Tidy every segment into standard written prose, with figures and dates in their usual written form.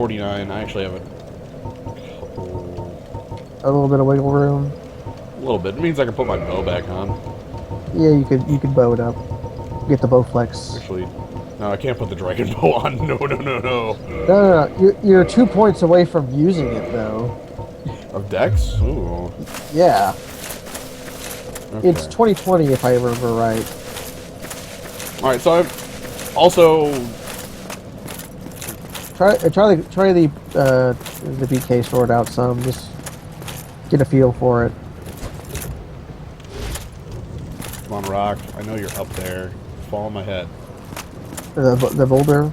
49. I actually have A little bit of wiggle room. a little bit. It means I can put my bow back on. Yeah, you could bow it up. Get the bow flex. Actually, no, I can't put the dragon bow on. No, no, no, no. No. You're 2 points away from using it though. Of Dex? Ooh. Yeah. Okay. It's 2020 if I remember right. Alright, so I've also... Try the BK sword out some. Just get a feel for it. Come on, Rock. I know you're up there. Fall on my head. The boulder.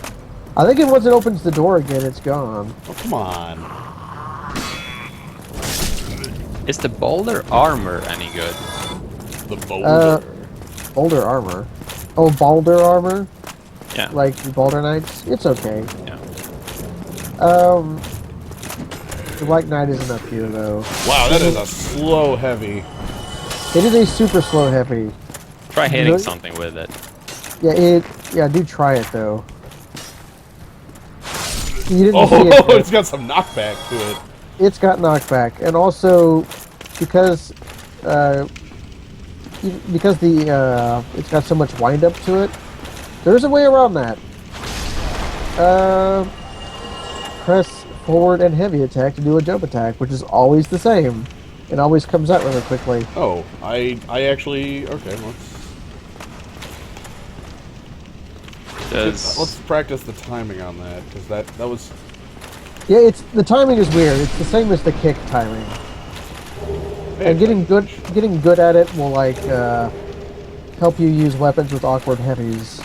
I think once it opens the door again, it's gone. Oh, come on. Is the boulder armor any good? The boulder. Boulder armor. Oh, boulder armor? Yeah. Like the Boulder Knights? It's okay. Yeah. The Black Knight isn't up here though. Wow, that is a slow heavy. It is a super slow heavy. Try hitting something with it. Yeah, do try it though. You didn't see it, it's got some knockback to it. It's got knockback, and also because it's got so much wind up to it. There's a way around that. Press forward and heavy attack to do a jump attack, which is always the same. It always comes out really quickly. Oh, I actually... Okay, let's practice the timing on that, because that was... Yeah, the timing is weird. It's the same as the kick timing. And getting good at it will like help you use weapons with awkward heavies.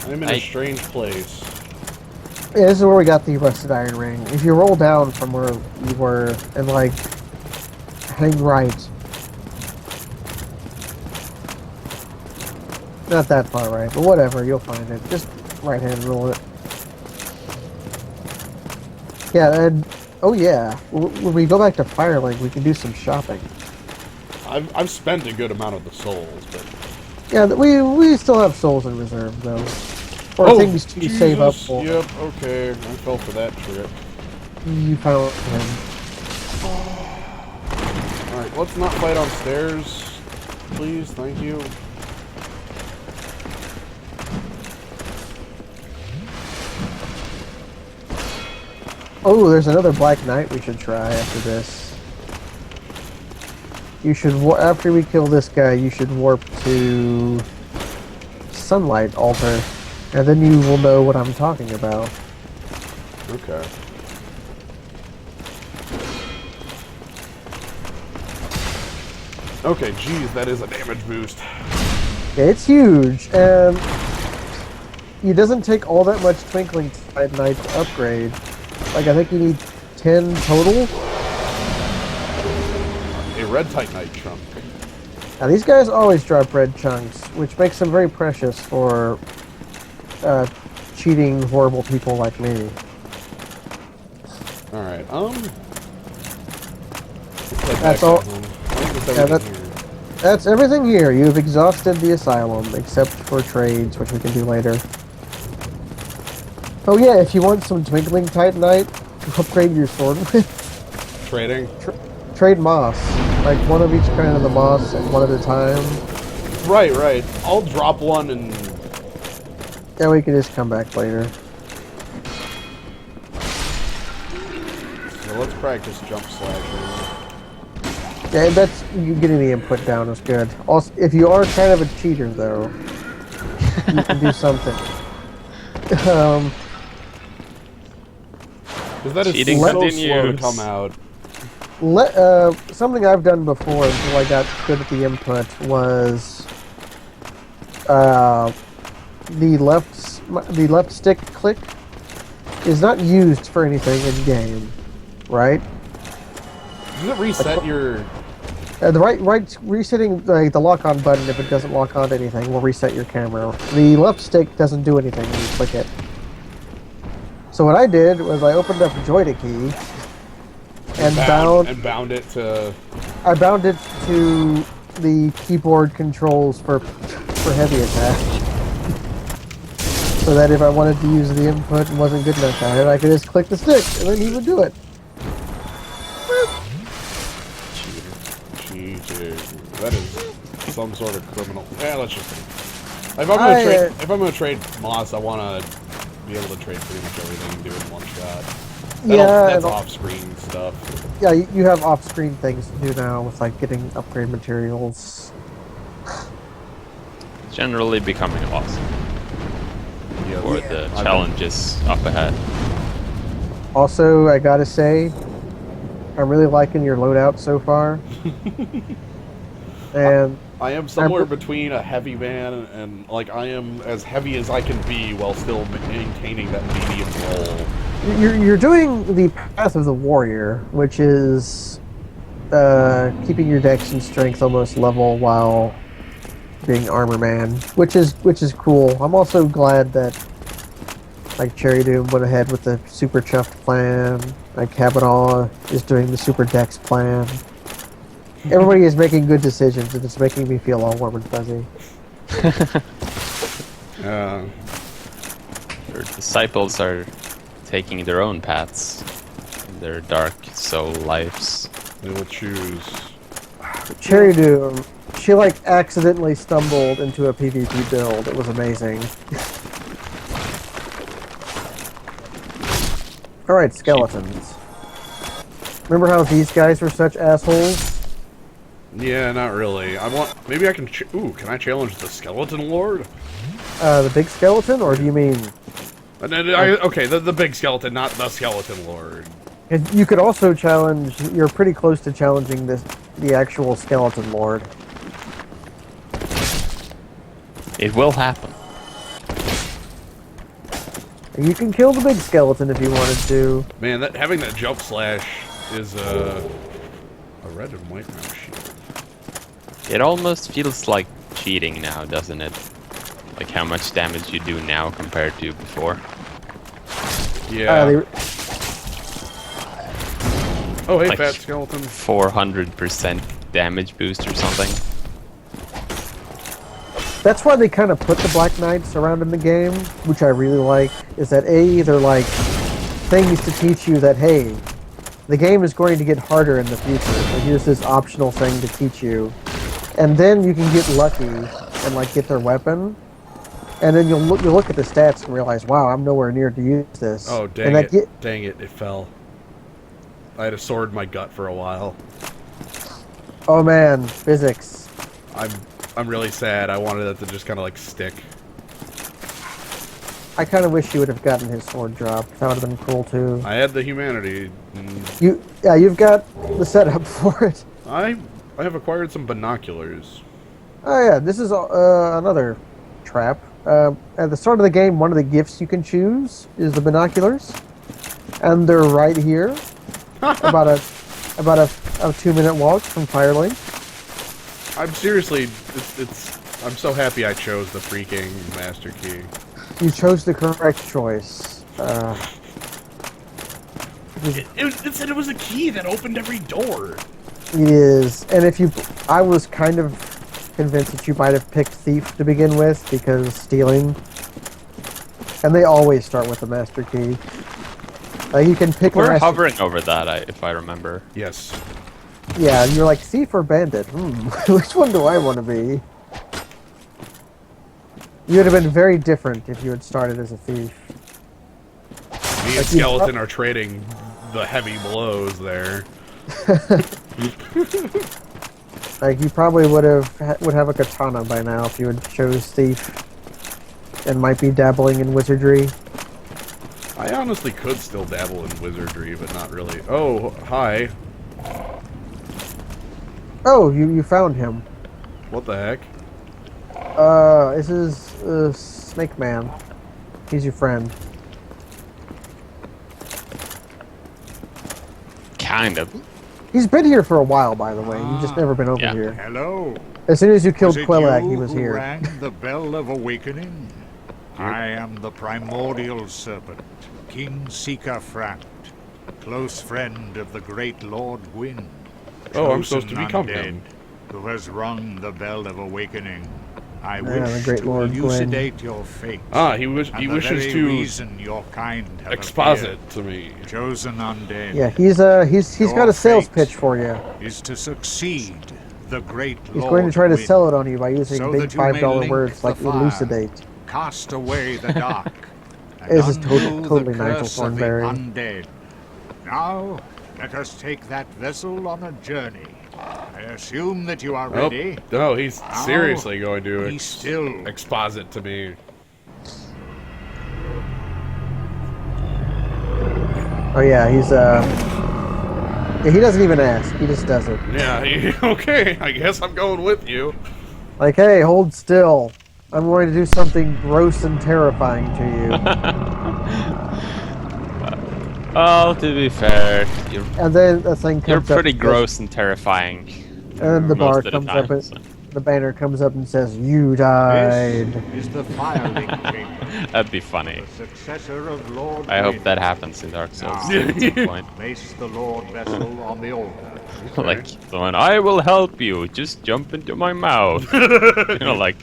I'm in a strange place. Yeah, this is where we got the rusted iron ring. If you roll down from where you were and like hang right. Not that far right, but whatever, you'll find it. Just right hand roll it. Yeah, and oh yeah, when we go back to Firelink, we can do some shopping. I've spent a good amount of the souls, but yeah, we still have souls in reserve though, or things to save up for. Yep, okay, I fell for that trick. You found him. All right, let's not fight on stairs, please. Thank you. Oh, there's another Black Knight we should try after this. You should, after we kill this guy, you should warp to Sunlight Altar, and then you will know what I'm talking about. Okay. Okay, geez, that is a damage boost. It's huge, and it doesn't take all that much Twinkling Titanite to upgrade. Like, I think you need 10 total. A red Titanite chunk. Now, these guys always drop red chunks, which makes them very precious for cheating, horrible people like me. Alright, That's all. Yeah, that's everything here. You've exhausted the asylum, except for trades, which we can do later. Oh yeah, if you want some Twinkling Titanite to upgrade your sword with. Trading? Trade moss. Like one of each kind of the moss and one at a time. Right. I'll drop one and... Yeah, we can just come back later. So let's practice jump slashing. Yeah, that's... You getting the input down is good. Also, if you are kind of a cheater, though, you can do something. Because that is so slow to come out. Something I've done before until I got good at the input was the left stick click is not used for anything in game, right? Does it reset your... The right resetting the lock-on button, if it doesn't lock on to anything, will reset your camera. The left stick doesn't do anything when you click it. So what I did was I opened up Joystick key, and bound it to. I bound it to the keyboard controls for heavy attack, so that if I wanted to use the input and wasn't good enough at it, I could just click the stick and then he would do it. Cheater. That is some sort of criminal. Yeah, let's just. If I'm gonna trade Moss, I want to be able to trade pretty much everything and do it in one shot. That's off-screen stuff. Yeah, you have off-screen things to do now with like getting upgrade materials. Generally becoming awesome. Yeah, For the challenges up ahead. Also, I gotta say, I'm really liking your loadout so far. And I am somewhere between a heavy man and like I am as heavy as I can be while still maintaining that medium role. You're doing the Path of the Warrior, which is keeping your dex and strength almost level while being Armor Man, which is cool. I'm also glad that like Cherry Doom went ahead with the Super Chuffed plan. Like Kabanaw is doing the Super Dex plan. Everybody is making good decisions, and it's making me feel all warm and fuzzy. Your disciples are taking their own paths, their dark soul lives. They will choose. Cherry Doom, she like accidentally stumbled into a PvP build. It was amazing. Alright, skeletons. Remember how these guys were such assholes? Yeah, not really. Maybe I can. Can I challenge the Skeleton Lord? The big skeleton, or do you mean? Okay, the big skeleton, not the Skeleton Lord. You could also challenge. You're pretty close to challenging the actual Skeleton Lord. It will happen. You can kill the big skeleton if you wanted to. Man, having that jump slash is a red and white round shield. It almost feels like cheating now, doesn't it? Like how much damage you do now compared to before. Yeah. Oh, hey, like fat skeleton. 400% damage boost or something. That's why they kind of put the Black Knights around in the game, which I really like, is that they're like things to teach you that, hey, the game is going to get harder in the future, so here's this optional thing to teach you. And then you can get lucky and like get their weapon, and then you'll look at the stats and realize, wow, I'm nowhere near to use this. Oh, dang it. Dang it, it fell. I had a sword in my gut for a while. Oh man, physics. I'm really sad. I wanted it to just kind of like stick. I kind of wish you would have gotten his sword drop. That would have been cool too. I had the humanity. You've got the setup for it. I have acquired some binoculars. Oh yeah, this is another trap. At the start of the game, one of the gifts you can choose is the binoculars, and they're right here, about a 2-minute walk from Firelink. I'm seriously, I'm so happy I chose the freaking master key. You chose the correct choice. It said it was a key that opened every door. It is, and I was kind of convinced that you might have picked Thief to begin with, because stealing, and they always start with the master key. You can pick. We're hovering over that, if I remember. Yes. Yeah, you're like Thief or Bandit. Which one do I want to be? You would have been very different if you had started as a thief. Me and Skeleton are trading the heavy blows there. Like you probably would have a katana by now if you had chose thief, and might be dabbling in wizardry. I honestly could still dabble in wizardry, but not really. Oh, hi. Oh, you found him. What the heck? This is Snake Man. He's your friend. Kind of. He's been here for a while, by the way. You've just never been over here. Hello. As soon as you killed Was it Quelag, you he was who here. rang the bell of awakening? I am the primordial serpent, King Seeker Frat. close friend of the great Lord Gwyn. Oh, I'm supposed to chosen become undead, him. who has rung the bell of awakening. I the wish great to Lord Gwyn. elucidate your fate. Ah, he and wishes the very to reason your kind have exposit appeared. to me. Chosen undead. Yeah, he's got Your a sales fate pitch for you. Is to succeed the great He's Lord going to try to Gwyn, sell it on you by using so big that you may $5 link words the like fire, elucidate. cast away the dark, and This is undo totally the Nigel curse of the Thornberry. undead. Now, let us take that vessel on a journey. I assume that you are Oh, ready. no, he's seriously going to He still exposit to me. Oh yeah, he's yeah, he doesn't even ask. He just does it. Yeah, okay, I guess I'm going with you. Like, hey, hold still. I'm going to do something gross and terrifying to Oh, to be fair, you. And then the thing you're comes up. pretty and gross and terrifying. And the bar most of the comes time, up and so. the banner comes up and says, "You died." This is the Firelink chamber. That'd be funny. The successor of Lord I hope Gwyn. that happens in Dark Souls Now, at some point. place the Lord vessel on the altar. Like someone, I will help you. Just jump into my mouth. You know, like,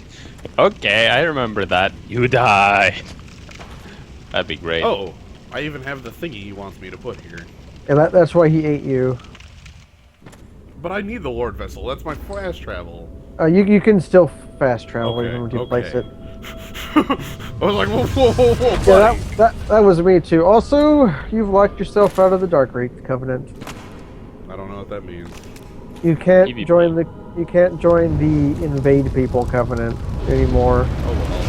okay, I remember that. You die. That'd be great. Oh, I even have the thingy he wants me to put here. And that's why he ate you. But I need the Lord Vessel. That's my fast travel. You can still fast travel Okay, even when you place it. I was like, whoa, whoa, whoa, whoa, Yeah, buddy. that was me too. Also, you've locked yourself out of the Dark Reach Covenant. I don't know what that means. You can't EVP. join the Invade People Covenant anymore. Oh well.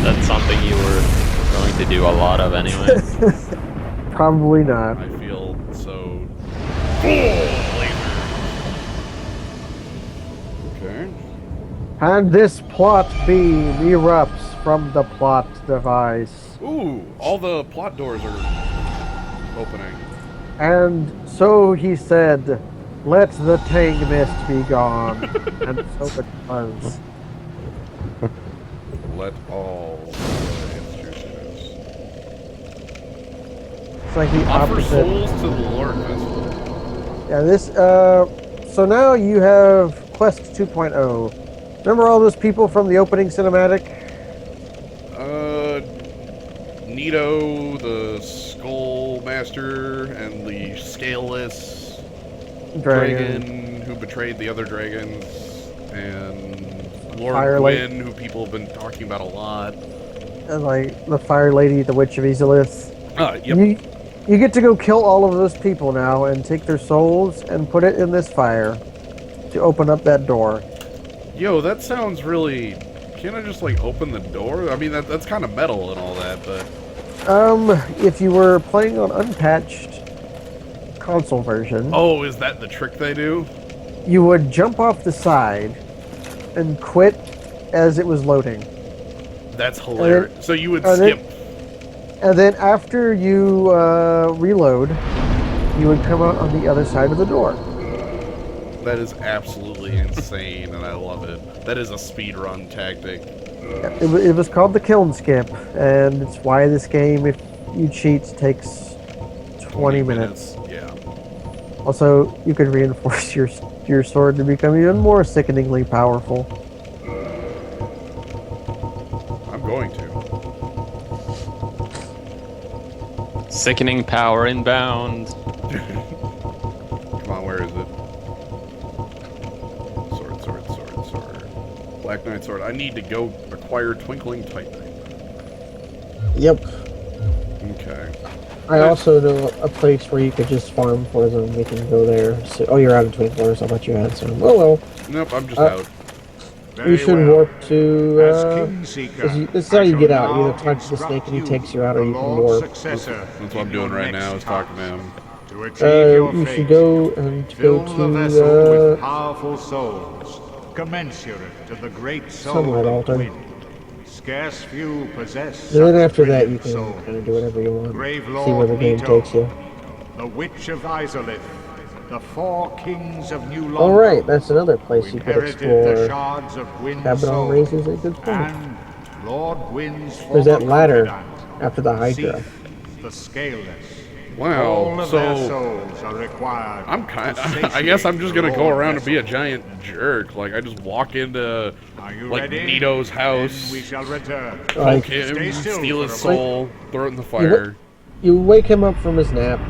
That's something you were going to do a lot of anyway. Probably not. I feel so full later. Okay. And this plot beam erupts from the plot device. Ooh, all the plot doors are opening. And so he said, "Let the Tang Mist be gone." And so it was. Let all the institutions It's like the offer opposite. souls to the Lord Vessel. Yeah, this, so now you have Quest 2.0. Remember all those people from the opening cinematic? Nito, the Skull Master, and the Scaleless Dragon who betrayed the other dragons, and Lord Fire Gwyn, who people have been talking about a lot. And like the Fire Lady, the Witch of Ezelith. Yep. You get to go kill all of those people now and take their souls and put it in this fire to open up that door. Yo, that sounds really... Can't I just, like, open the door? I mean, that's kind of metal and all that, but... If you were playing on unpatched console version... Oh, is that the trick they do? You would jump off the side and quit as it was loading. That's hilarious. So you would skip... And then after you reload, you would come out on the other side of the door. That is absolutely insane, and I love it. That is a speedrun tactic. It was called the Kiln Skip, and it's why this game, if you cheat, takes 20 minutes. Yeah. Also, you can reinforce your sword to become even more sickeningly powerful. I'm going to. Sickening power inbound. Come on, where is it? Sword. Black Knight Sword. I need to go acquire Twinkling Titan. Yep. Okay. I also know a place where you could just farm for them. We can go there. So, oh, you're out of Twinklers. I thought you had some. Oh well. Nope, I'm just out. You should warp to. This is how you get out. You either talk to the snake and he takes you out, or you can warp. That's what I'm doing right now, is talking to him. You should go and go to powerful souls, commensurate to the great soul Sunlight of Altar. Gwyn. Scarce few possess. And then such after that, you brilliant can souls. kind of do whatever you want. Brave See Lord where the game Nito, takes you. the Witch of Isolith, the four kings of New London. All right, that's another place you could inherited the explore. shards of Gwyn's Kabanaw soul, raises a good point. and Lord Gwyn's There's that former ladder confidant, after the Hydra. Seath, the Scaleless. All Wow. of their So souls are required. I'm kind. to I guess I'm just gonna satiate go your around and be a vessel. giant jerk. Like I just walk into Are you like ready? Nito's house, Then we shall return. Like, poke him, Stay still steal for his a soul, throw it in the fire. you wake him up from his nap,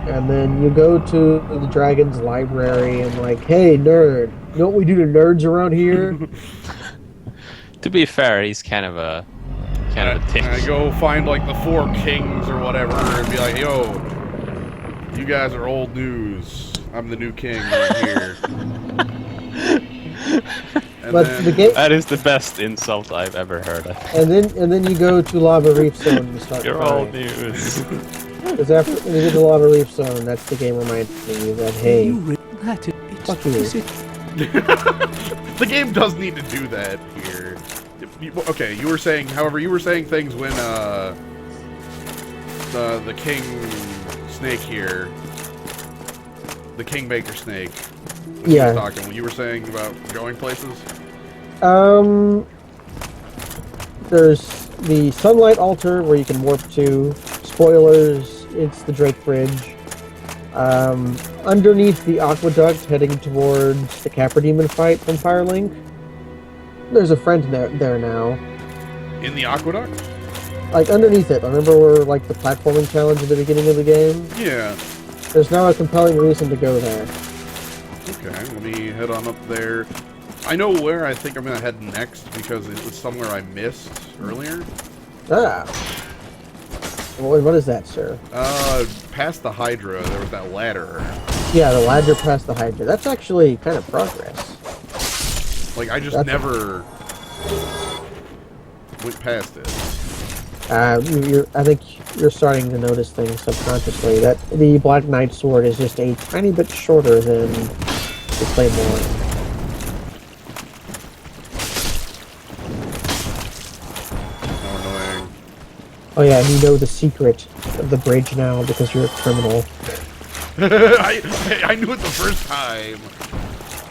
and then you go to the dragon's library and like, hey, nerd, you know what we do to nerds around here? To be fair, he's kind of a tick. I go find like the 4 kings or whatever and be like, yo, you guys are old news. I'm the new king right here. And But then, the game, That is the best insult I've ever heard of. and then you go to Lava Reef Zone and start You're old crying. news. Because after when you get to Lava Reef Zone, that's the game reminding you that hey, fuck you. the game does need to do that here. Okay, you were saying, however, you were saying things when the king snake here, the kingmaker snake, when he Yeah. was talking, when you were saying about going places. There's the Sunlight Altar where you can warp to. Spoilers, it's the Drake Bridge. Underneath the aqueduct, heading towards the Capra Demon fight from Firelink. There's a friend there now. In the aqueduct? Like underneath it. Remember where like the platforming challenge at the beginning of the game? Yeah. There's now a compelling reason to go there. Okay, let me head on up there. I know where I think I'm gonna head next because it was somewhere I missed earlier. Ah. Well, what is that, sir? Past the Hydra, there was that ladder. Yeah, the ladder past the Hydra. That's actually kind of progress. Like, I just That's- never went past it. I think you're starting to notice things subconsciously. That the Black Knight sword is just a tiny bit shorter than the Claymore. How annoying. Oh yeah, and you know the secret of the bridge now because you're a criminal. I knew it the first time.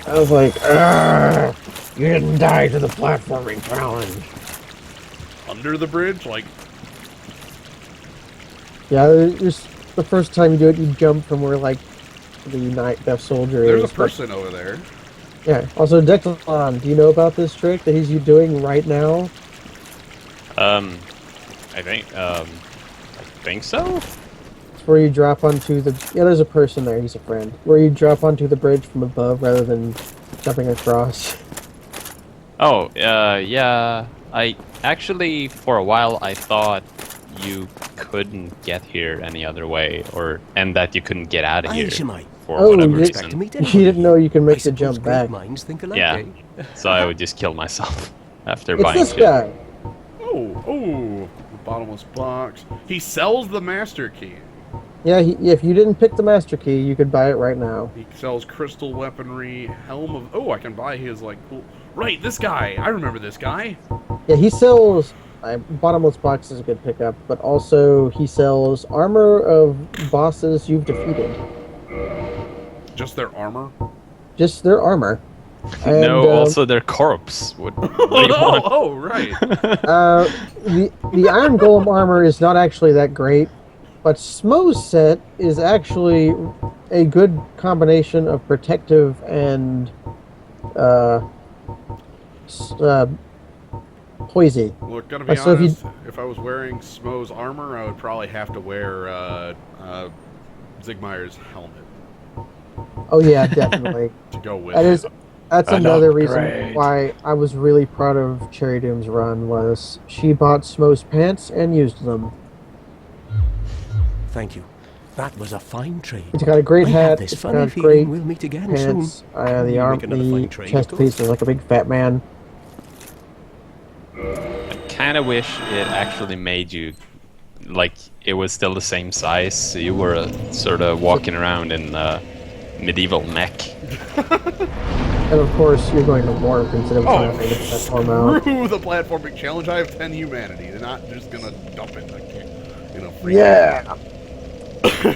I was like, "Argh, you didn't die to the platforming challenge." Under the bridge? Like, Yeah, the first time you do it, you jump from where like the Night Death Soldier there's is. a person over there. Yeah. Also, Dectilon, do you know about this trick that he's doing right now? I think so. It's where you drop onto the... Yeah, there's a person there. He's a friend. Where you drop onto the bridge from above rather than jumping across. Oh, yeah. I actually, for a while, I thought you couldn't get here any other way, and that you couldn't get out of here for whatever you reason. didn't know you can make the jump back. Yeah, so I would just kill myself after It's buying this shit. guy. Oh, the bottomless box. He sells the master key. Yeah, if you didn't pick the master key, you could buy it right now. He sells crystal weaponry, helm of... Oh, I can buy his, like, cool... Right, this guy. I remember this guy. Yeah, he sells... Bottomless box is a good pickup, but also he sells armor of bosses you've defeated. Just their armor? Just their armor. And, No, also their corpse. What do you want? Oh, right. the Iron Golem armor is not actually that great, but Smo's set is actually a good combination of protective and poisy. Look, gotta be So if you- honest, if I was wearing Smo's armor, I would probably have to wear Zigmeyer's helmet Oh yeah, definitely. to go with That it. is that's An another upgrade. reason why I was really proud of Cherry Doom's run was she bought Smo's pants and used them. Thank you. That was a fine trade. It's got a great I hat. have this It's funny got feeling great we'll meet again pants. soon. The arm, Make another the fine trade, chest of course. piece is like a big fat man. I kind of wish it actually made you, like, it was still the same size, so you were sort of walking around in medieval mech. And of course, you're going to warp instead of trying to make that platform out. Screw the platforming challenge. I have 10 humanity. They're not just gonna dump it in a free Yeah.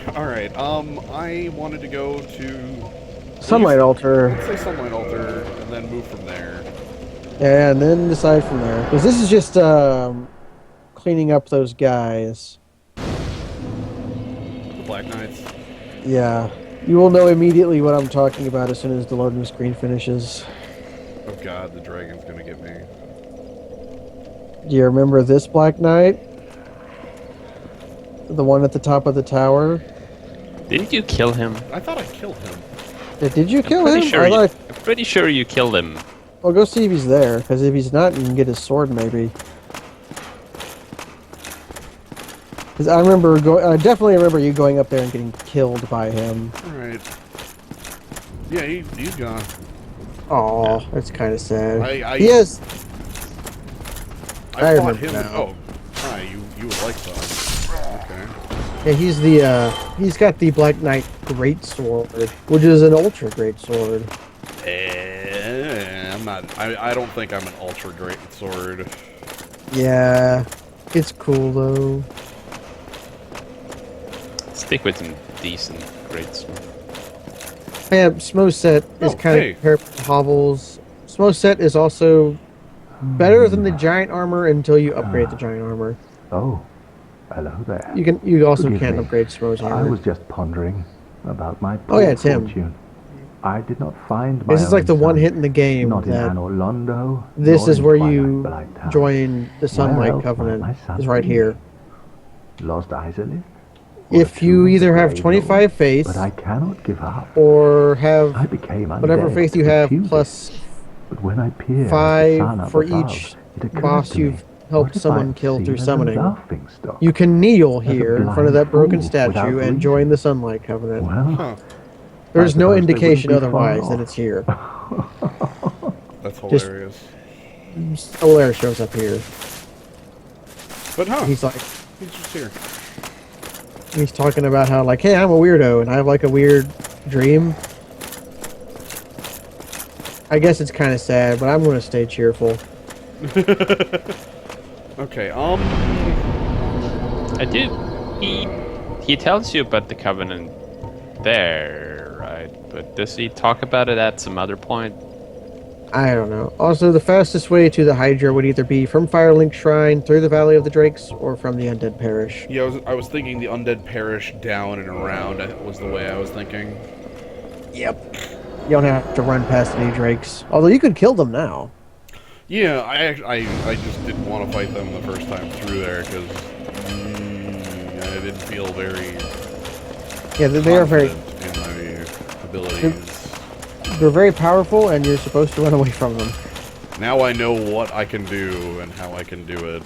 Alright, I wanted to go to... Sunlight Altar. Let's say Sunlight Altar, and then move from there. Yeah, and then decide from there. Because this is just cleaning up those guys. Black Knights? Yeah. You will know immediately what I'm talking about as soon as the loading screen finishes. Oh god, the dragon's gonna get me. Do you remember this Black Knight? The one at the top of the tower? Didn't you kill him? I thought I killed him. Did you kill him? Sure I'm pretty sure you killed him. Well, go see if he's there, because if he's not, you can get his sword, maybe. Because I definitely remember you going up there and getting killed by him. Alright. Yeah, he's gone. Oh, that's kind of sad. Yes. I fought remember him. now. Oh, hi. You would like that? Okay. Yeah, he's got the Black Knight Greatsword, which is an ultra great sword. I'm not. I don't think I'm an ultra great sword. Yeah, it's cool though. Stick with some decent greatsword. Yeah, Smoset is kind of compared to Hovels. Smoset is also better than the giant armor until you upgrade the giant armor. Oh, hello there. You also Forgive can't me. upgrade Smo's armor. I was just pondering about my Oh, yeah, it's him. fortune. I did not find my This is like the own one son, hit in the game not in that Anor Londo, this nor is in where Twilight you Blacktown. join the Where Sunlight else Covenant. might my son Is right be? here. Lost Isolate? If you either have 25 faith, but I cannot give up. or have I became whatever undead faith you to have refuse it. plus But when I peer at the sun 5 up for above, each it occurs boss to me, you've helped what if someone I'm kill seen through as a summoning. laughingstock? You can kneel As a here in front of blind that broken fool statue without and join the Sunlight Covenant. Well, Huh. There's I no suppose they indication wouldn't be far otherwise that off. it's here. That's Just- hilarious. Solaire shows up here. But He's like, he's just here. he's talking about how like, hey, I'm a weirdo and I have like a weird dream. I guess it's kind of sad, but I'm going to stay cheerful. Okay. I did. He tells you about the Covenant there, right? But does he talk about it at some other point? I don't know. Also, the fastest way to the Hydra would either be from Firelink Shrine through the Valley of the Drakes or from the Undead Parish. Yeah, I was thinking the Undead Parish down and around was the way I was thinking. Yep. You don't have to run past any Drakes. Although you could kill them now. Yeah, I just didn't want to fight them the first time through there because I didn't feel very. Yeah, they are very. confident in my abilities. They're very powerful, and you're supposed to run away from them. Now I know what I can do and how I can do it.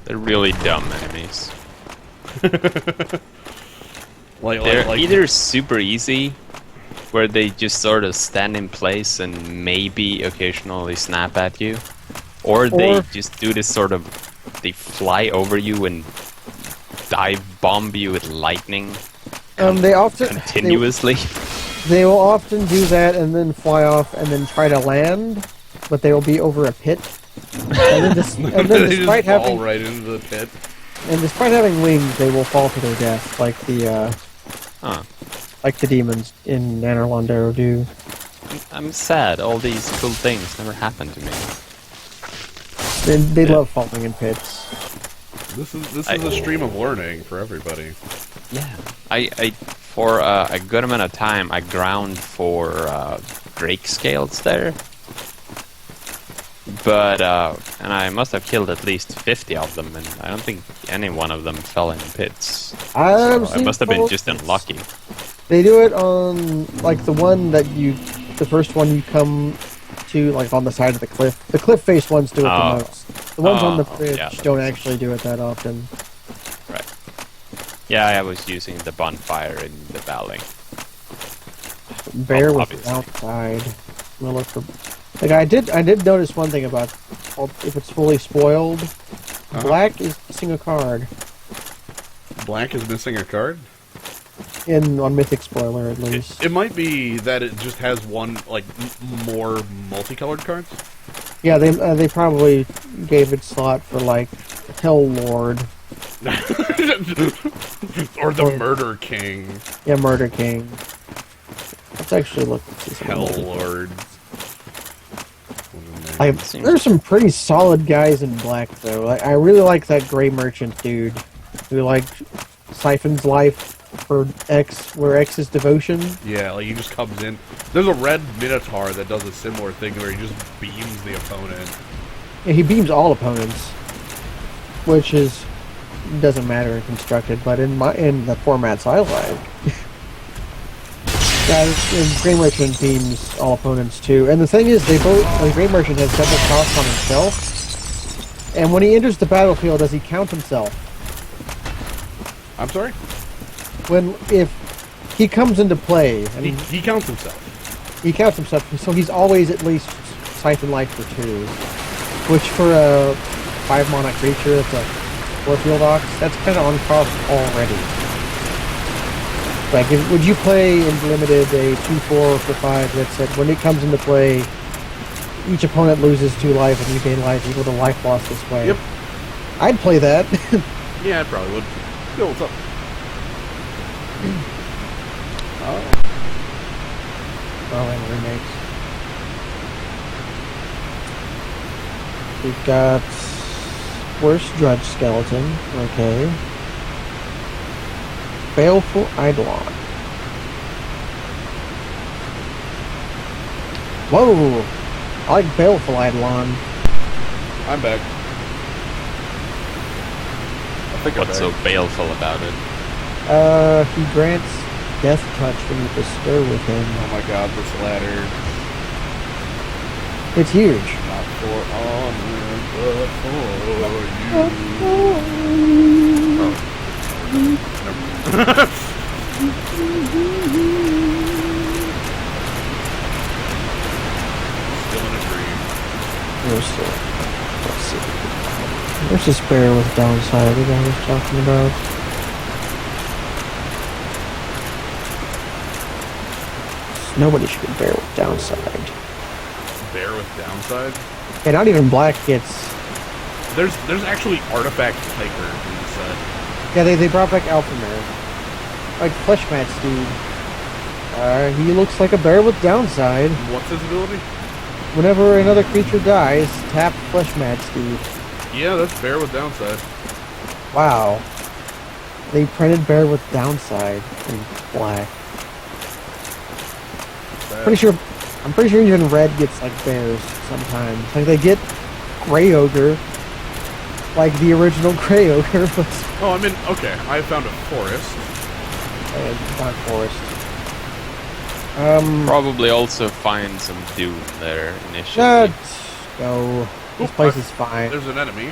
They're really dumb enemies. They're either super easy, where they just sort of stand in place and maybe occasionally snap at you, or they just do this sort of, they fly over you and dive bomb you with lightning. They often continuously. They will often do that and then fly off and then try to land, but they will be over a pit. And then, they despite just fall having right into the pit. And despite having wings, they will fall to their death, like the demons in Anor Londo do. I'm sad. All these cool things never happened to me. They love falling in pits. This is a stream of learning for everybody. Yeah, I for a good amount of time I ground for Drake scales there, but and I must have killed at least 50 of them, and I don't think any one of them fell in pits. So I must have been just unlucky. They do it on like the first one you come to, like on the side of the cliff. The cliff face ones do it the most. The ones on the bridge don't actually do it that often. Right. Yeah, I was using the bonfire in the valley. Bear was outside. We'll look for. Like I did notice one thing about if it's fully spoiled, Black is missing a card. Black is missing a card? On Mythic Spoiler, at least. It might be that it just has one, like, more multicolored cards? Yeah, they probably gave it slot for, like, Hell Lord. Or the Murder King. Yeah, Murder King. Let's actually look and see some Hell Lord. There's some pretty solid guys in Black, though. Like, I really like that Gray Merchant dude who, like, siphons life for X, where X is devotion. Yeah, like he just comes in. There's a red Minotaur that does a similar thing where he just beams the opponent. Yeah, he beams all opponents, which is doesn't matter in constructed, but in the formats I like. Yeah, Grey Merchant beams all opponents too. And the thing is, the Grey Merchant has double cost on himself. And when he enters the battlefield, does he count himself? I'm sorry? If he comes into play, and he counts himself. He counts himself, so he's always at least Siphon Life for 2. Which for a 5 mana creature, that's a 4 field ox, that's kind of on cost already. Like, would you play in Limited a 2/4 for 5 that said when it comes into play, each opponent loses 2 life and you gain life equal to life lost this way? Yep. I'd play that. Yeah, I probably would. Yo, what's up? And remakes. We've got Worst Drudge Skeleton, okay. Baleful Eidolon. Whoa! I like Baleful Eidolon. I'm back. I think What's so baleful about it? He grants Death Touch when you bestow with him. Oh my god, this ladder. It's huge. Not for honor, but for you. Still in a dream. Let's see. There's this bear with downside that I was talking about. Nobody should bear with downside. Bear with downside? And not even black gets... There's actually artifact taker in the set. Yeah, they brought back Alphamare. Like Fleshmatch dude. He looks like a bear with downside. What's his ability? Whenever another creature dies, tap Fleshmatch dude. Yeah, that's bear with downside. Wow. They printed bear with downside in black. I'm pretty sure even red gets like bears sometimes. Like they get Grey Ogre, like the original Grey Ogre, but Oh, I mean, okay, I found a forest. not forest. Probably also find some doom there initially. No. This place is fine. There's an enemy.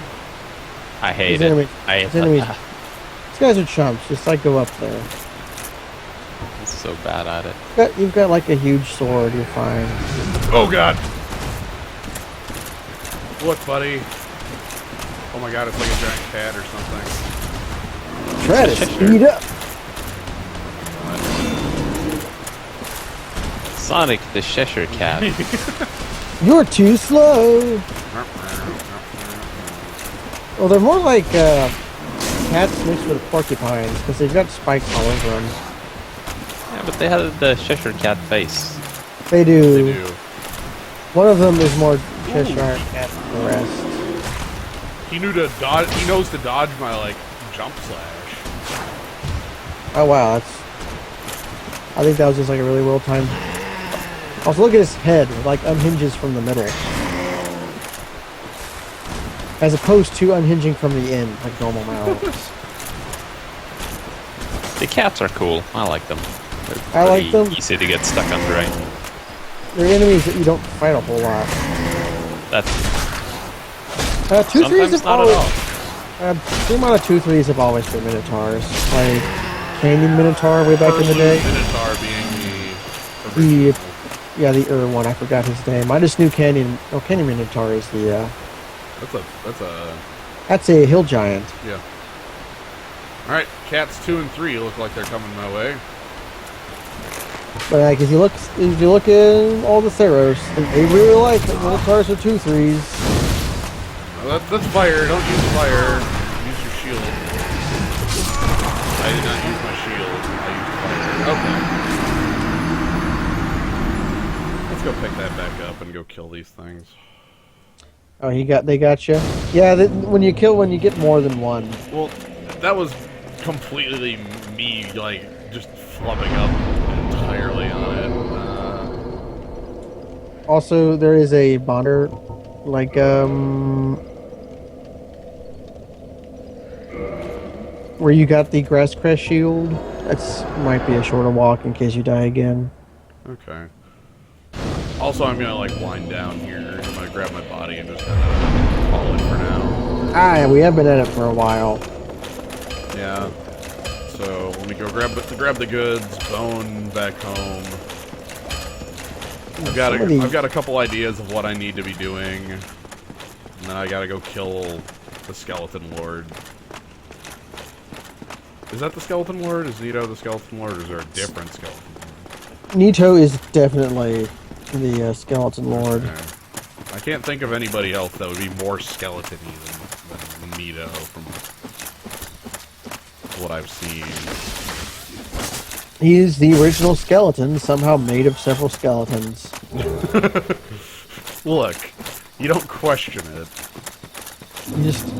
I hate There's it. enemies. These guys are chumps. Just like go up there. I'm so bad at it. You've got like a huge sword. You're fine. Oh god! Look, buddy. Oh my god, it's like a giant cat or something. Try to speed up. Sonic the Cheshire Cat. You're too slow. Well, they're more like cats mixed with porcupines because they've got spikes all over them. Yeah, but they had the Cheshire Cat face. They do. They do. One of them is more Cheshire Cat than the rest. He knew to dodge. He knows to dodge my like jump slash. Oh wow, I think that was just like a really well timed. Also, look at his head, it, like unhinges from the middle, as opposed to unhinging from the end, like normal mouths. The cats are cool. I like them. They're I like them. Easy to get stuck under, right? They're enemies that you don't fight a whole lot. That's 2/3s have not always. at all. The amount of 2/3s have always been Minotaurs, like Canyon Minotaur way back in the day. Minotaur being the Yeah, the one. I forgot his name. I just knew Canyon. Oh, Canyon Minotaur is the. That's a hill giant. Yeah. All right, cats 2 and 3 look like they're coming my way. But like, if you look at all the Theros, they really like that Minotaurs are 2/3s. Well, that's fire. Don't use fire. Use your shield. I did not use my shield. I used fire. Okay. Let's go pick that back up and go kill these things. Oh, they got you. Yeah, when you get more than one. Well, that was completely me, like, just flubbing up entirely on it. Also, there is a bonder, like, where you got the grass crest shield. That's might be a shorter walk in case you die again. Okay. Also, I'm gonna, like, wind down here. I'm gonna grab my body and just kind of call it for now. Ah, we have been at it for a while. Yeah. So, let me go grab the goods, bone back home. I've got a couple ideas of what I need to be doing. And then I gotta go kill the Skeleton Lord. Is that the Skeleton Lord? Is Nito the Skeleton Lord, or is there a different Skeleton Lord? Nito is definitely the Skeleton Lord. Okay. I can't think of anybody else that would be more skeleton-y than Nito from what I've seen. He is the original skeleton, somehow made of several skeletons. Look, you don't question it.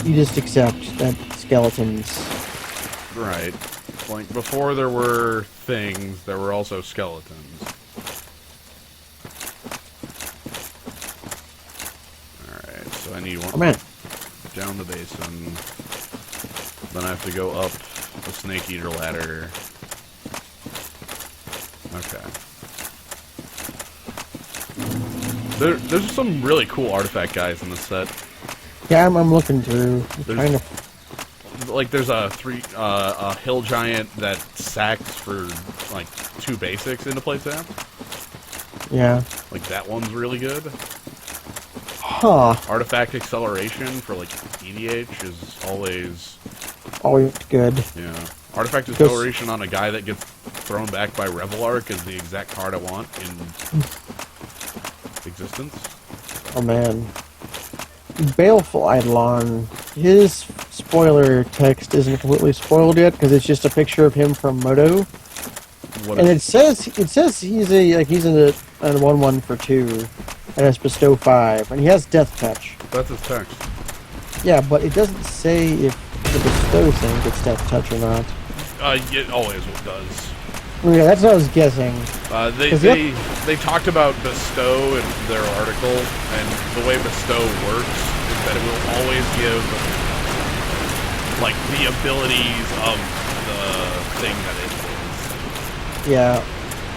You just accept that skeletons. Right. Like, before there were things, there were also skeletons. Alright, so I need one. Oh, man. Down the basin. Then I have to go up the Snake Eater ladder. Okay. There's some really cool artifact guys in this set. Yeah, I'm looking through. Trying to... Like, there's a hill giant that sacks for, like, 2 basics into play tap. Yeah. Like, that one's really good. Huh. Artifact acceleration for, like, EDH is always good. Yeah. Artifact acceleration on a guy that gets thrown back by Revelark is the exact card I want in existence. Oh, man. Baleful Eidolon. His spoiler text isn't completely spoiled yet because it's just a picture of him from Moto, and it says he's a 1/1 for 2, and has bestow 5, and he has Death Touch. That's his text. Yeah, but it doesn't say if the bestow thing gets Death Touch or not. It always does. Yeah, that's what I was guessing. They talked about bestow in their article, and the way bestow works is that it will always give, like, the abilities of the thing that it is. Yeah,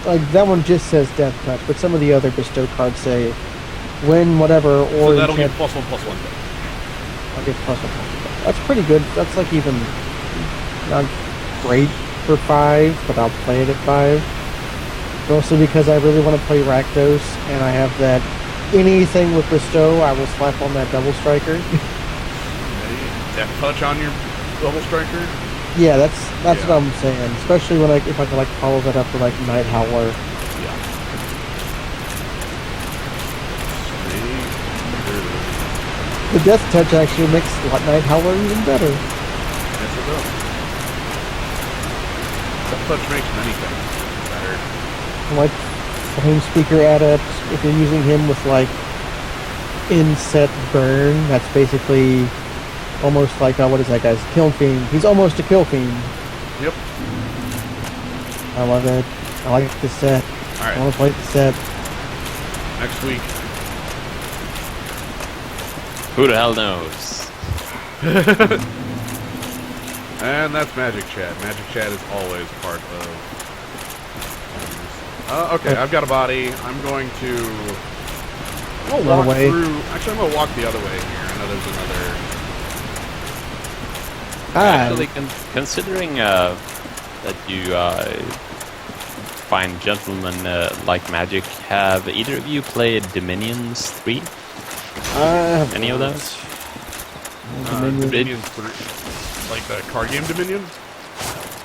like that one just says Death Touch, but some of the other bestow cards say when whatever or so that'll get +1/+1. I'll get +1/+1. That's pretty good. That's like even not great for 5, but I'll play it at 5. Mostly because I really want to play Rakdos, and I have that anything with bestow, I will slap on that double striker. Death touch on your double striker? Yeah, that's what I'm saying. Especially when if I could like follow that up with like Night Howler. Yeah. The Death Touch actually makes Night Howler even better. Yes, it does. Death touch makes many things better. Like Flame Speaker Adept, if you're using him with like inset burn, that's basically almost like what is that guy's Kill Fiend? He's almost a Kill Fiend. Yep. I love it. I like this set. Alright. I want to play the set. Next week. Who the hell knows? And that's Magic Chat. Magic Chat is always part of... okay, I've got a body. I'm going to... I'm gonna walk through... Actually, I'm going to walk the other way here. I know there's another... Actually, considering that you fine gentlemen like Magic, have either of you played Dominions 3? Any of those? Dominions 3. Like the card game Dominion?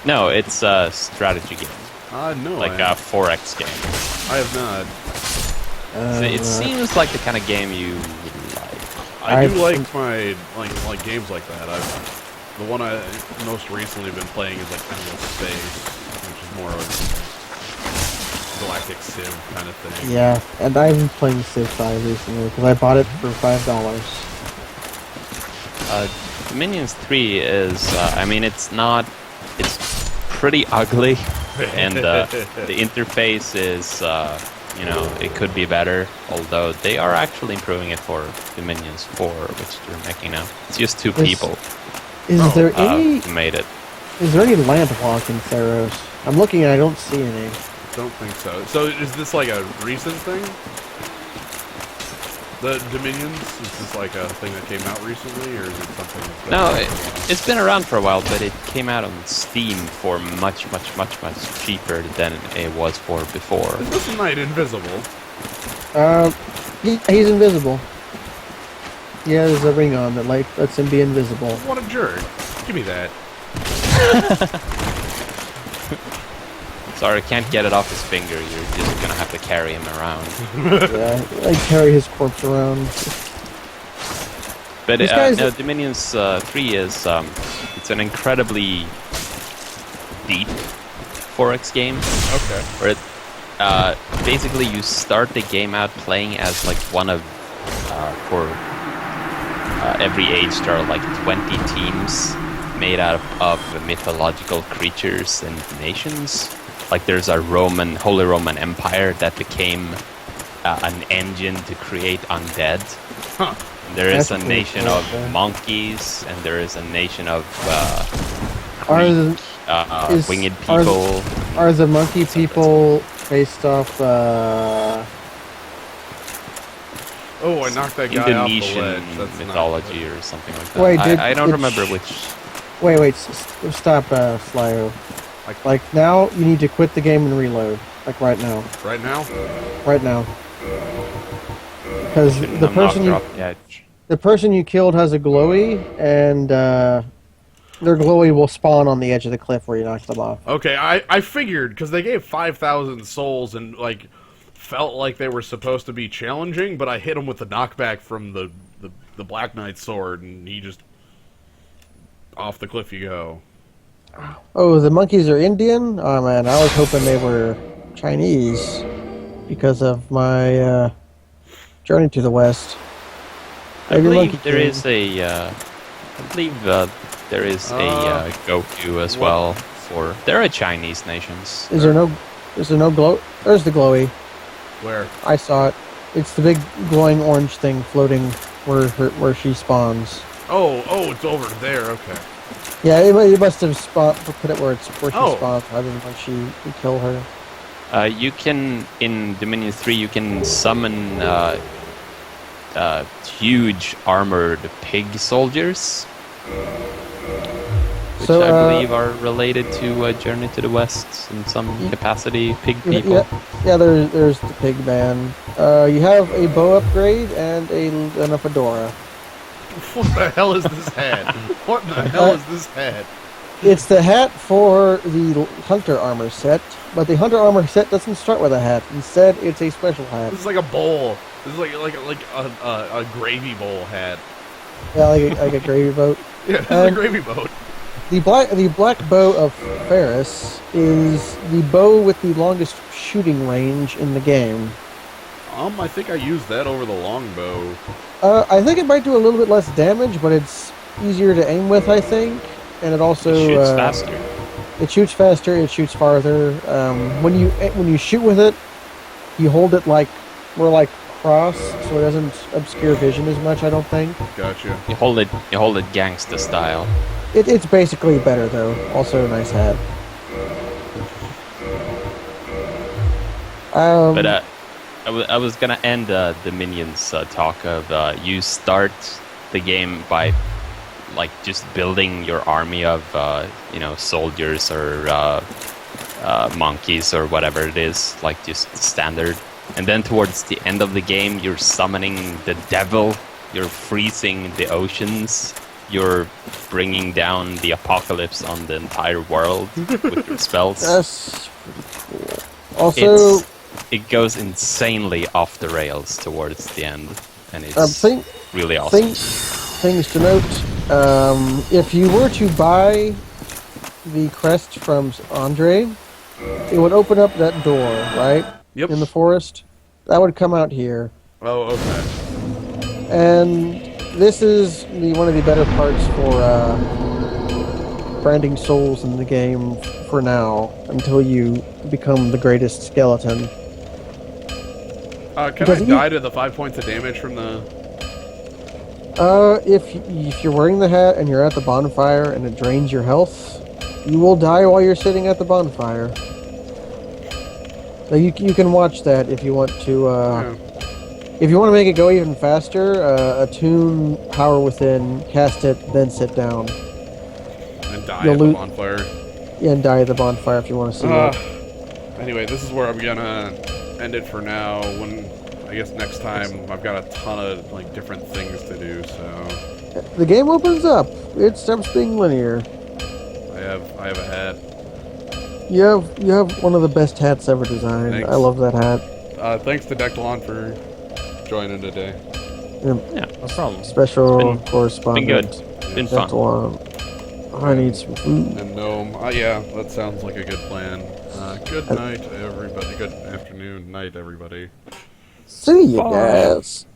No, it's a strategy game. No. Like a 4X game. I have not. So it seems like the kind of game you would like. I do like my like games like that. The one I most recently been playing is like Endless Space, which is more of a galactic Civ kind of thing. Yeah, and I've been playing Civ 5 recently because I bought it for $5. Dominions 3 is, I mean, it's not it's pretty ugly, and the interface is, you know, it could be better. Although they are actually improving it for Dominions 4, which they're making now. It's just 2 people. Is there any? Who made it? Is there any land walk in Theros? I'm looking and I don't see any. Don't think so. So is this like a recent thing? The Dominions? Is this like a thing that came out recently, or is it something that's been No, it's been around for a while, but it came out on Steam for much cheaper than it was for before. Is this knight invisible? Yeah, he's invisible. He has a ring on that lets him be invisible. What a jerk. Give me that. Sorry, I can't get it off his finger. You're just gonna have to carry him around. Yeah, I carry his corpse around. But no, Dominions 3 is it's an incredibly deep 4X game. Okay. Where it, basically you start the game out playing as like one of for every age there are like 20 teams made out of mythological creatures and nations. Like there's a Holy Roman Empire that became an engine to create undead. Huh. There is a nation of monkeys, and there is a nation of winged people. Are the monkey people based off? Oh, I knocked that guy Indonesian off the ledge. That's mythology or something like that. Wait, I don't remember which. Wait, stop, Slyo. Like now, you need to quit the game and reload. Like right now. Right now? Right now. Because the person you killed has a glowy, and their glowy will spawn on the edge of the cliff where you knocked them off. Okay, I figured, because they gave 5,000 souls and, like, felt like they were supposed to be challenging, but I hit him with the knockback from the Black Knight's sword, and he just... off the cliff you go. Oh, the monkeys are Indian? Oh man, I was hoping they were Chinese because of my journey to the west. I believe there is a Goku as well. There are Chinese nations. Is there no glow? There's the glowy. Where? I saw it. It's the big glowing orange thing floating where she spawns. Oh, it's over there. Okay. Yeah, it must have put it where she spawns rather than when you kill her. You can, in Dominion 3, you can summon huge armored pig soldiers, which I believe are related to Journey to the West in some capacity. Pig people. Yeah, there's the pig man. You have a bow upgrade and a fedora. What the hell is this hat? What the hell is this hat? It's the hat for the hunter armor set, but the hunter armor set doesn't start with a hat. Instead, it's a special hat. This is like a bowl. This is like a gravy bowl hat. Yeah, like a gravy boat. Yeah, it's a gravy boat. The black bow of Ferris is the bow with the longest shooting range in the game. I think I used that over the longbow. I think it might do a little bit less damage, but it's easier to aim with, I think. And it also It shoots faster. It shoots faster. It shoots farther. When you shoot with it, you hold it like cross, so it doesn't obscure vision as much. I don't think. Gotcha. You hold it gangsta style. It's basically better though. Also a nice hat. But I was gonna end the Minions talk of you start the game by like just building your army of soldiers or monkeys or whatever it is, like just standard. And then towards the end of the game, you're summoning the devil. You're freezing the oceans. You're bringing down the apocalypse on the entire world with your spells. That's pretty cool. Also, it goes insanely off the rails towards the end, and it's really awesome. Things to note: if you were to buy the crest from Andre, it would open up that door, right? Yep. In the forest, that would come out here. Oh, okay. And this is one of the better parts grinding souls in the game for now until you become the greatest skeleton. Can I die to the 5 points of damage from the... If you're wearing the hat and you're at the bonfire and it drains your health, you will die while you're sitting at the bonfire. So you can watch that if you want to, Yeah. If you want to make it go even faster, attune Power Within, cast it, then sit down. And die at the bonfire. Yeah, and die at the bonfire if you want to see that. Anyway, this is where I'm gonna end it for now. When I guess next time I've got a ton of like different things to do. So the game opens up. It stops being linear. I have a hat. You have one of the best hats ever designed. Thanks. I love that hat. Thanks to Dectilon for joining today. Yeah, no problem. Special correspondent. Been good. Been fun. Dectilon. I need some food. And Gnome. Yeah, that sounds like a good plan. Good night, everybody. Good afternoon, night, everybody. See you guys.